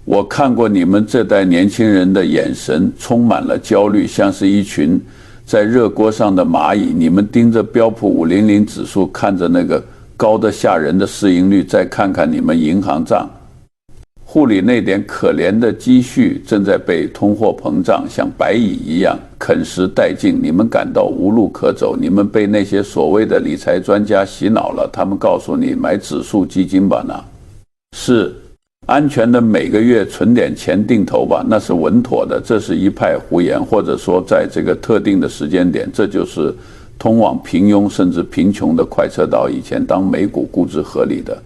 我看过你们这代年轻人的眼神，充满了焦虑，像是一群在热锅上的蚂蚁。你们盯着标普500指数，看着那个高得吓人的市盈率，再看看你们银行账户里那点可怜的积蓄，正在被通货膨胀像白蚁一样啃食殆尽。你们感到无路可走，你们被那些所谓的理财专家洗脑了，他们告诉你买指数基金吧，那是安全的，每个月存点钱定投吧，那是稳妥的。这是一派胡言，或者说在这个特定的时间点，这就是通往平庸甚至贫穷的快车道。以前当美股估值合理的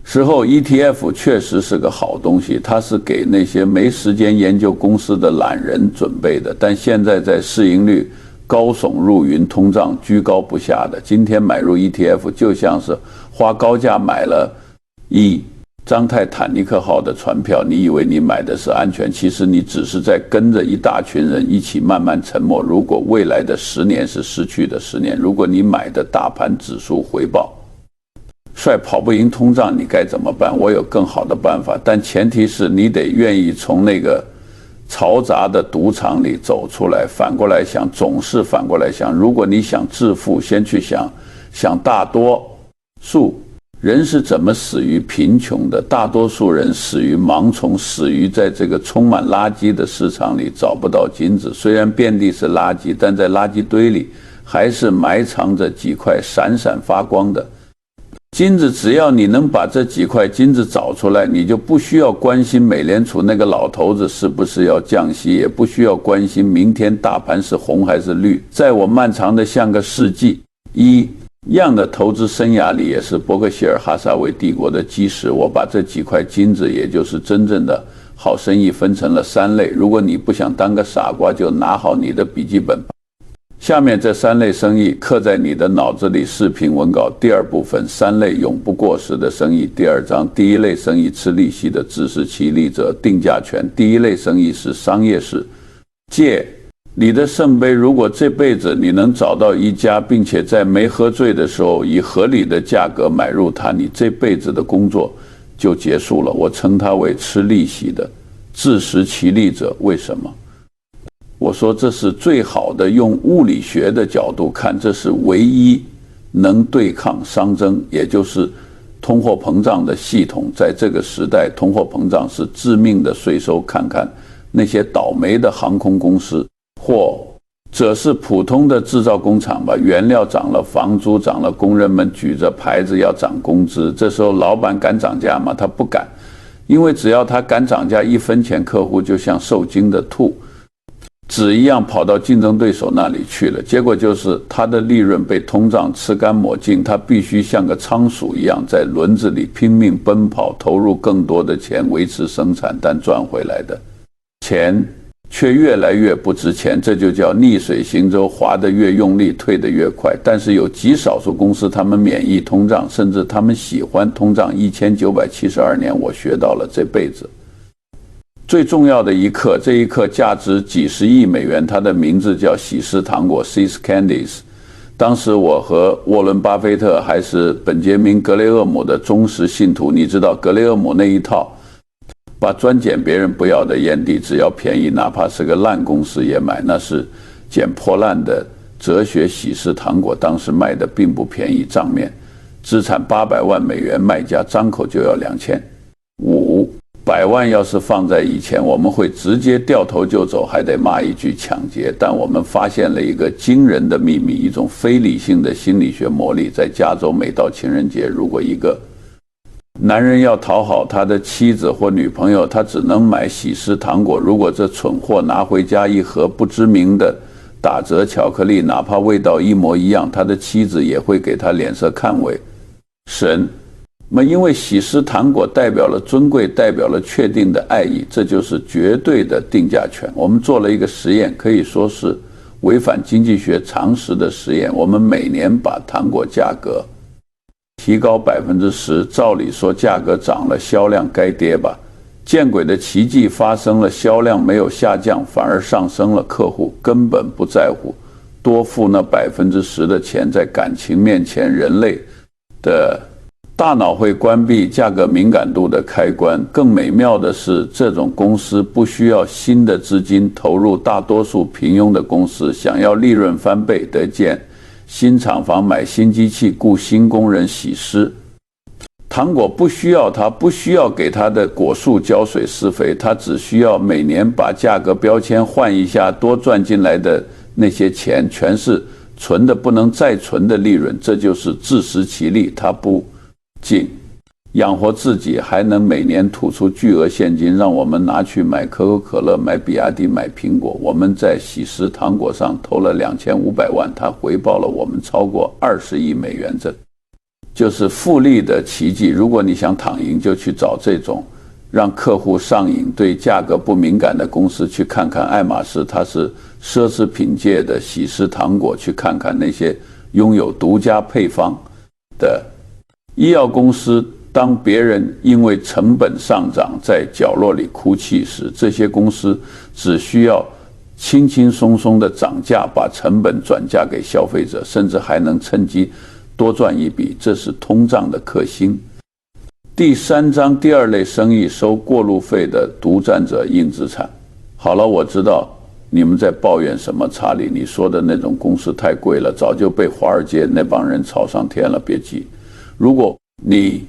时候， ETF 确实是个好东西，它是给那些没时间研究公司的懒人准备的。但现在在市盈率高耸入云、通胀居高不下的今天买入 ETF， 就像是花高价买了一张泰坦尼克号的船票，你以为你买的是安全，其实你只是在跟着一大群人一起慢慢沉没。如果未来的10年是失去的10年，如果你买的大盘指数回报帅跑不赢通胀，你该怎么办？我有更好的办法，但前提是你得愿意从那个嘈杂的赌场里走出来。反过来想，总是反过来想，如果你想致富，先去想大多数人是怎么死于贫穷的。大多数人死于盲从，死于在这个充满垃圾的市场里找不到金子。虽然遍地是垃圾，但在垃圾堆里还是埋藏着几块闪闪发光的金子。只要你能把这几块金子找出来，你就不需要关心美联储那个老头子是不是要降息，也不需要关心明天大盘是红还是绿。在我漫长的像个世纪一样的投资生涯里，也是伯克希尔哈撒韦帝国的基石。我把这几块金子，也就是真正的好生意，分成了3类。如果你不想当个傻瓜，就拿好你的笔记本吧。下面这3类生意刻在你的脑子里，视频文稿第2部分，3类永不过时的生意。第2章，第1类生意吃利息的自食其力者定价权。第1类生意是商业式借你的圣杯，如果这辈子你能找到一家，并且在没喝醉的时候以合理的价格买入它，你这辈子的工作就结束了。我称它为吃利息的自食其力者。为什么？我说这是最好的，用物理学的角度看，这是唯一能对抗熵增，也就是通货膨胀的系统。在这个时代，通货膨胀是致命的税收。看看那些倒霉的航空公司，或者是普通的制造工厂吧，原料涨了，房租涨了，工人们举着牌子要涨工资。这时候老板敢涨价吗？他不敢，因为只要他敢涨价，1分钱客户就像受惊的兔子一样跑到竞争对手那里去了。结果就是他的利润被通胀吃干抹净，他必须像个仓鼠一样在轮子里拼命奔跑，投入更多的钱维持生产，但赚回来的钱却越来越不值钱。这就叫逆水行舟，划得越用力，退得越快。但是有极少数公司，他们免疫通胀，甚至他们喜欢通胀。1972年，我学到了这辈子最重要的一课，这一课价值几十亿美元，它的名字叫喜诗糖果 See's Candies。 当时我和沃伦巴菲特还是本杰明格雷厄姆的忠实信徒。你知道格雷厄姆那一套，把专捡别人不要的烟蒂，只要便宜，哪怕是个烂公司也买。那是捡破烂的哲学。喜诗糖果当时卖的并不便宜，账面资产800万美元，卖家张口就要2500万。要是放在以前，我们会直接掉头就走，还得骂一句抢劫。但我们发现了一个惊人的秘密，一种非理性的心理学魔力。在加州，每到情人节，如果一个男人要讨好他的妻子或女朋友，他只能买喜诗糖果。如果这蠢货拿回家一盒不知名的打折巧克力，哪怕味道一模一样，他的妻子也会给他脸色看为神。因为喜诗糖果代表了尊贵，代表了确定的爱意，这就是绝对的定价权。我们做了一个实验，可以说是违反经济学常识的实验。我们每年把糖果价格提高10%，照理说价格涨了，销量该跌吧？见鬼的奇迹发生了，销量没有下降，反而上升了。客户根本不在乎，多付那10%的钱。在感情面前，人类的大脑会关闭价格敏感度的开关。更美妙的是，这种公司不需要新的资金投入，大多数平庸的公司想要利润翻倍，得建新厂房、买新机器、雇新工人洗尸。糖果不需要给它的果树浇水施肥，它只需要每年把价格标签换一下，多赚进来的那些钱全是存的不能再存的利润，这就是自食其力。它不仅养活自己，还能每年吐出巨额现金，让我们拿去买可口可乐、买比亚迪、买苹果。我们在喜食糖果上投了2500万，它回报了我们超过20亿美元，这就是复利的奇迹。如果你想躺赢，就去找这种让客户上瘾、对价格不敏感的公司，去看看爱马仕，它是奢侈品界的喜食糖果，去看看那些拥有独家配方的医药公司。当别人因为成本上涨在角落里哭泣时，这些公司只需要轻轻松松的涨价，把成本转嫁给消费者，甚至还能趁机多赚一笔。这是通胀的克星。第3章第2类生意，收过路费的独占者硬资产。好了，我知道你们在抱怨什么，查理，你说的那种公司太贵了，早就被华尔街那帮人炒上天了。别急，如果你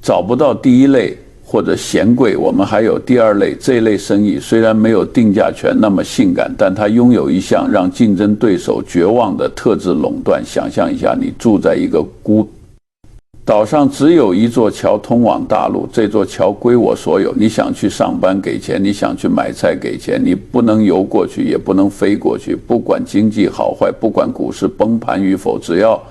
找不到第1类或者嫌贵，我们还有第2类。这一类生意虽然没有定价权那么性感，但它拥有一项让竞争对手绝望的特制垄断。想象一下，你住在一个孤岛上，只有一座桥通往大陆，这座桥归我所有。你想去上班给钱，你想去买菜给钱，你不能游过去，也不能飞过去。不管经济好坏，不管股市崩盘与否，只要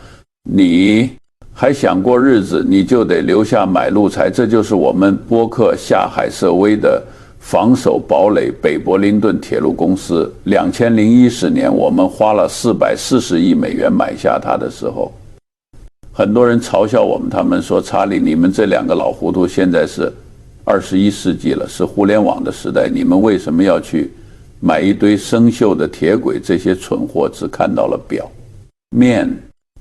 你还想过日子，你就得留下买路财。这就是我们波克夏海瑟薇的防守堡垒——北柏林顿铁路公司。2010年，我们花了440亿美元买下它的时候，很多人嘲笑我们，他们说：“查理，你们这2个老糊涂，现在是21世纪了，是互联网的时代，你们为什么要去买一堆生锈的铁轨？这些蠢货只看到了表面，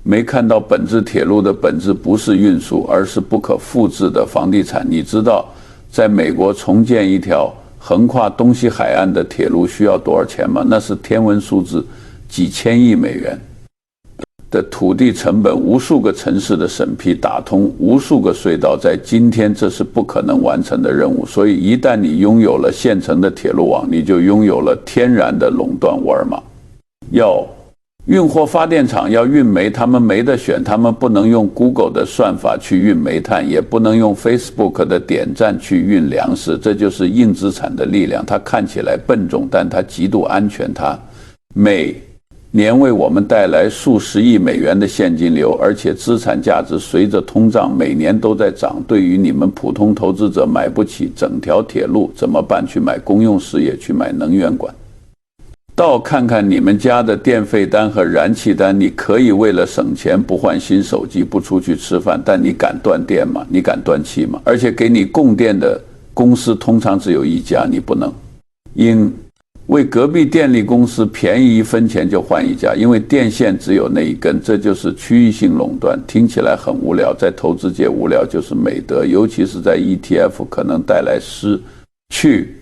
没看到本质。铁路的本质不是运输，而是不可复制的房地产。你知道在美国重建一条横跨东西海岸的铁路需要多少钱吗？那是天文数字，几千亿美元的土地成本，无数个城市的审批，打通无数个隧道，在今天这是不可能完成的任务。所以一旦你拥有了现成的铁路网，你就拥有了天然的垄断。沃尔玛要运货发电厂要运煤，他们没得选，他们不能用 Google 的算法去运煤炭，也不能用 Facebook 的点赞去运粮食。这就是硬资产的力量。它看起来笨重，但它极度安全。它每年为我们带来数十亿美元的现金流，而且资产价值随着通胀每年都在涨。对于你们普通投资者，买不起整条铁路怎么办？去买公用事业，去买能源管到看看你们家的电费单和燃气单。你可以为了省钱不换新手机，不出去吃饭，但你敢断电吗？你敢断气吗？而且给你供电的公司通常只有一家，你不能因为隔壁电力公司便宜1分钱就换一家，因为电线只有那一根。这就是区域性垄断，听起来很无聊，在投资界无聊就是美德，尤其是在 ETF 可能带来失去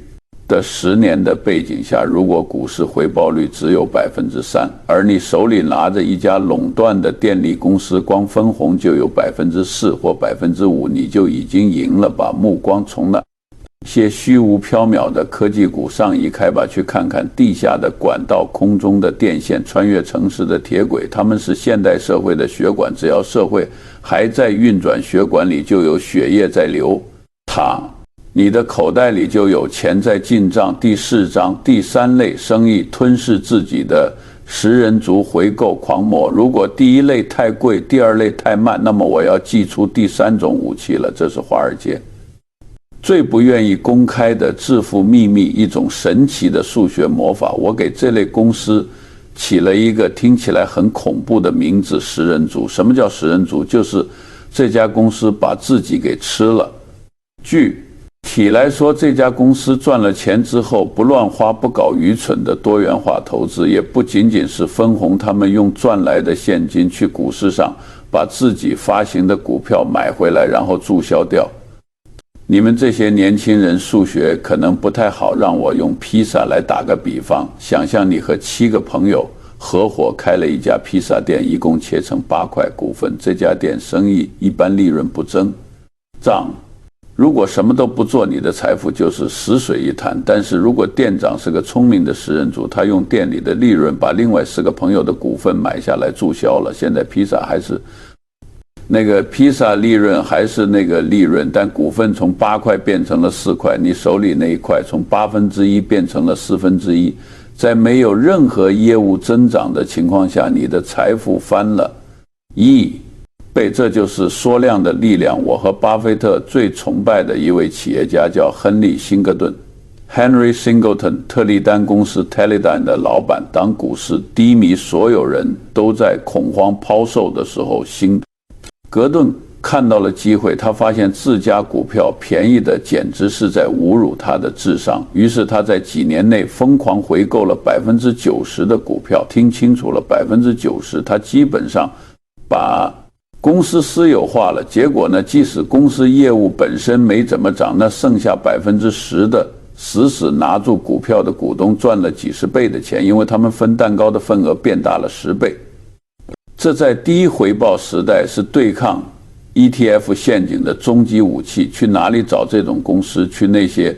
的10年的背景下。如果股市回报率只有3%，而你手里拿着一家垄断的电力公司，光分红就有4%或5%，你就已经赢了。把目光从那些虚无缥缈的科技股上移开吧，去看看地下的管道、空中的电线、穿越城市的铁轨，它们是现代社会的血管。只要社会还在运转，血管里就有血液在流淌，你的口袋里就有钱在进账。第4章第3类生意，吞噬自己的食人族回购狂魔。如果第1类太贵，第2类太慢，那么我要祭出第3种武器了。这是华尔街最不愿意公开的致富秘密，一种神奇的数学魔法。我给这类公司起了一个听起来很恐怖的名字——食人族。什么叫食人族？就是这家公司把自己给吃了。具体来说，这家公司赚了钱之后，不乱花，不搞愚蠢的多元化投资，也不仅仅是分红，他们用赚来的现金去股市上把自己发行的股票买回来，然后注销掉。你们这些年轻人数学可能不太好，让我用披萨来打个比方。想象你和7个朋友合伙开了一家披萨店，一共切成8块股份。这家店生意一般，利润不增长。如果什么都不做，你的财富就是死水一潭。但是如果店长是个聪明的食人族，他用店里的利润把另外10个朋友的股份买下来注销了，现在披萨还是那个披萨利润还是那个利润，但股份从8块变成了4块，你手里那一块从1/8变成了1/4，在没有任何业务增长的情况下，你的财富翻了1亿倍，这就是缩量的力量。我和巴菲特最崇拜的一位企业家叫亨利·辛格顿 （Henry Singleton），特利丹公司 Teledyne 的老板。当股市低迷，所有人都在恐慌抛售的时候，辛格顿看到了机会，他发现自家股票便宜的简直是在侮辱他的智商。于是他在几年内疯狂回购了90%的股票，听清楚了，90%，他基本上把公司私有化了。结果呢，即使公司业务本身没怎么涨，那剩下10%的死拿住股票的股东赚了几十倍的钱，因为他们分蛋糕的份额变大了10倍。这在低回报时代是对抗 ETF 陷阱的终极武器。去哪里找这种公司？去那些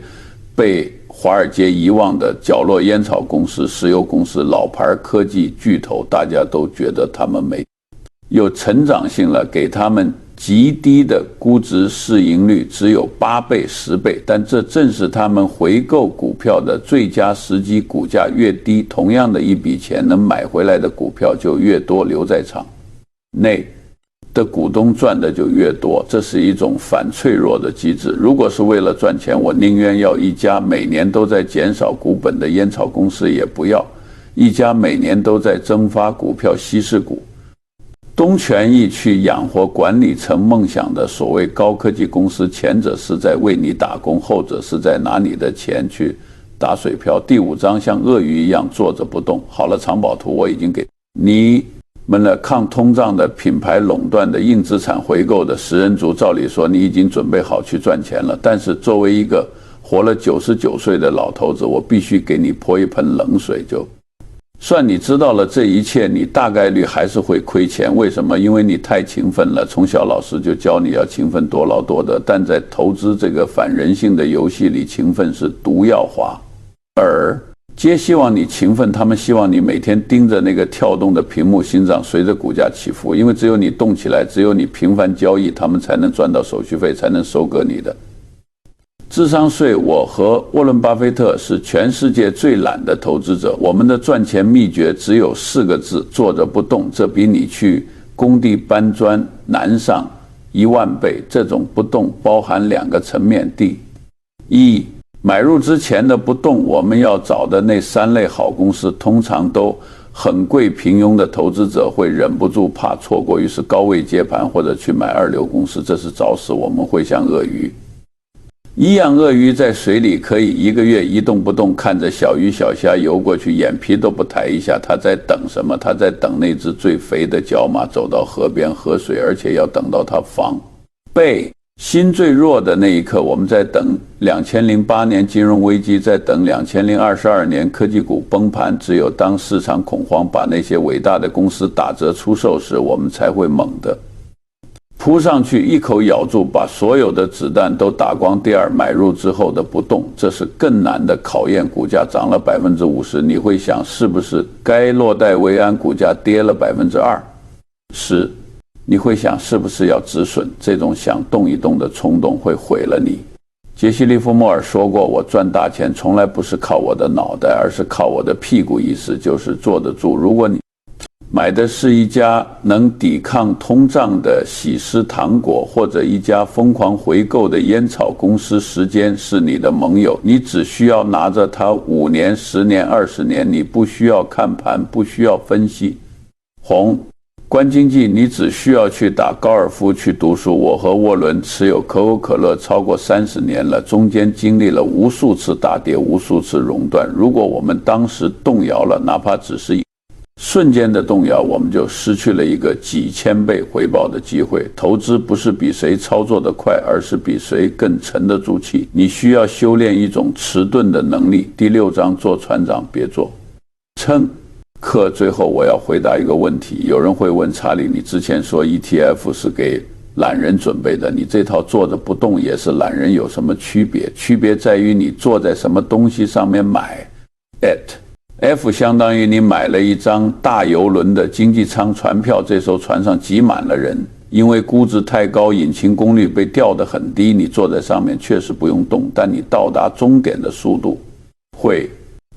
被华尔街遗忘的角落烟草公司、石油公司、老牌科技巨头，大家都觉得他们没有成长性了，给他们极低的估值市盈率，只有8倍、10倍，但这正是他们回购股票的最佳时机。股价越低，同样的一笔钱能买回来的股票就越多，留在场内的股东赚的就越多。这是一种反脆弱的机制。如果是为了赚钱，我宁愿要一家每年都在减少股本的烟草公司，也不要一家每年都在增发股票稀释股，东权益去养活管理层梦想的所谓高科技公司。前者是在为你打工，后者是在拿你的钱去打水漂。第5章像鳄鱼一样坐着不动。好了，藏宝图我已经给你们了。抗通胀的品牌垄断的硬资产回购的食人族，照理说你已经准备好去赚钱了，但是作为一个活了99岁的老头子，我必须给你泼一盆冷水。就算你知道了这一切，你大概率还是会亏钱。为什么？因为你太勤奋了，从小老师就教你要勤奋多劳多得，但在投资这个反人性的游戏里，勤奋是毒药花。皆希望你勤奋，他们希望你每天盯着那个跳动的屏幕，心脏随着股价起伏，因为只有你动起来，只有你频繁交易，他们才能赚到手续费，才能收割你的智商税。我和沃伦·巴菲特是全世界最懒的投资者，我们的赚钱秘诀只有4个字：坐着不动。这比你去工地搬砖难上10000倍。这种不动包含2个层面：第一，买入之前的不动，我们要找的那3类好公司通常都很贵，平庸的投资者会忍不住怕错过，于是高位接盘或者去买2流公司，这是找死。我们会像鳄鱼一样，鳄鱼在水里可以1个月一动不动，看着小鱼小虾游过去，眼皮都不抬一下。他在等什么？他在等那只最肥的角马走到河边喝水，而且要等到它防备心最弱的那一刻。我们在等2008年金融危机，在等2022年科技股崩盘。只有当市场恐慌把那些伟大的公司打折出售时，我们才会猛地扑上去，一口咬住，把所有的子弹都打光。第二，买入之后的不动，这是更难的考验。股价涨了50%，你会想是不是该落袋为安？股价跌了20%，你会想是不是要止损？这种想动一动的冲动会毁了你。杰西·利弗莫尔说过，我赚大钱从来不是靠我的脑袋，而是靠我的屁股，意思就是坐得住。如果你买的是一家能抵抗通胀的喜诗糖果，或者一家疯狂回购的烟草公司，时间是你的盟友，你只需要拿着它5年、10年、20年，你不需要看盘，不需要分析。宏观经济，你只需要去打高尔夫，去读书。我和沃伦持有可口可乐超过30年了，中间经历了无数次大跌，无数次熔断。如果我们当时动摇了，哪怕只是瞬间的动摇，我们就失去了一个几千倍回报的机会。投资不是比谁操作得快，而是比谁更沉得住气。你需要修炼一种迟钝的能力。第6章，做船长别做撑。课最后我要回答一个问题，有人会问查理，你之前说 ETF 是给懒人准备的，你这套坐着不动也是懒人，有什么区别？区别在于你坐在什么东西上面买。F 相当于你买了一张大邮轮的经济舱船票，这艘船上挤满了人，因为估值太高，引擎功率被调得很低，你坐在上面确实不用动，但你到达终点的速度会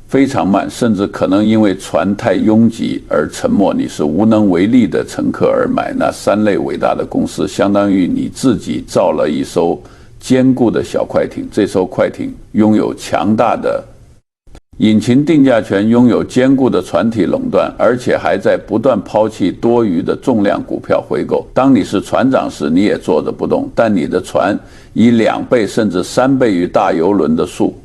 非常慢，甚至可能因为船太拥挤而沉没，你是无能为力的乘客而买。那3类伟大的公司，相当于你自己造了一艘坚固的小快艇，这艘快艇拥有强大的引擎定价权，拥有坚固的船体垄断，而且还在不断抛弃多余的重量股票回购。当你是船长时，你也坐着不动，但你的船以2倍甚至3倍于大邮轮的速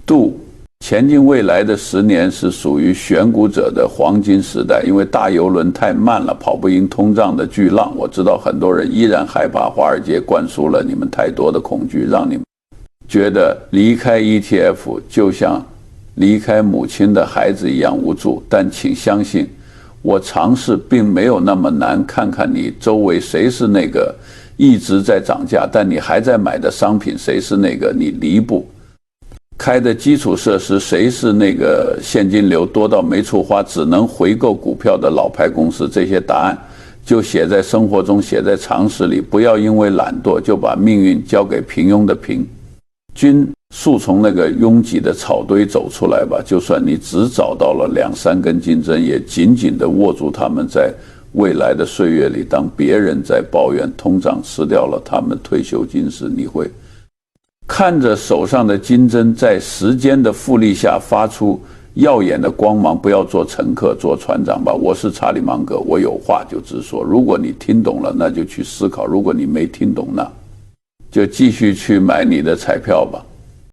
度前进。未来的10年是属于选股者的黄金时代，因为大邮轮太慢了，跑不赢通胀的巨浪。我知道很多人依然害怕，华尔街灌输了你们太多的恐惧，让你们觉得离开 ETF 就像离开母亲的孩子一样无助。但请相信，我尝试并没有那么难。看看你周围谁是那个一直在涨价但你还在买的商品，谁是那个你离不开的基础设施，谁是那个现金流多到没处花只能回购股票的老牌公司。这些答案就写在生活中，写在常识里。不要因为懒惰就把命运交给平庸的平均树，从那个拥挤的草堆走出来吧。就算你只找到了2-3根金针，也紧紧地握住它们。在未来的岁月里，当别人在抱怨通胀吃掉了他们退休金时，你会看着手上的金针在时间的复利下发出耀眼的光芒。不要做乘客，做船长吧。我是查理芒格，我有话就直说。如果你听懂了，那就去思考；如果你没听懂，那就继续去买你的彩票吧。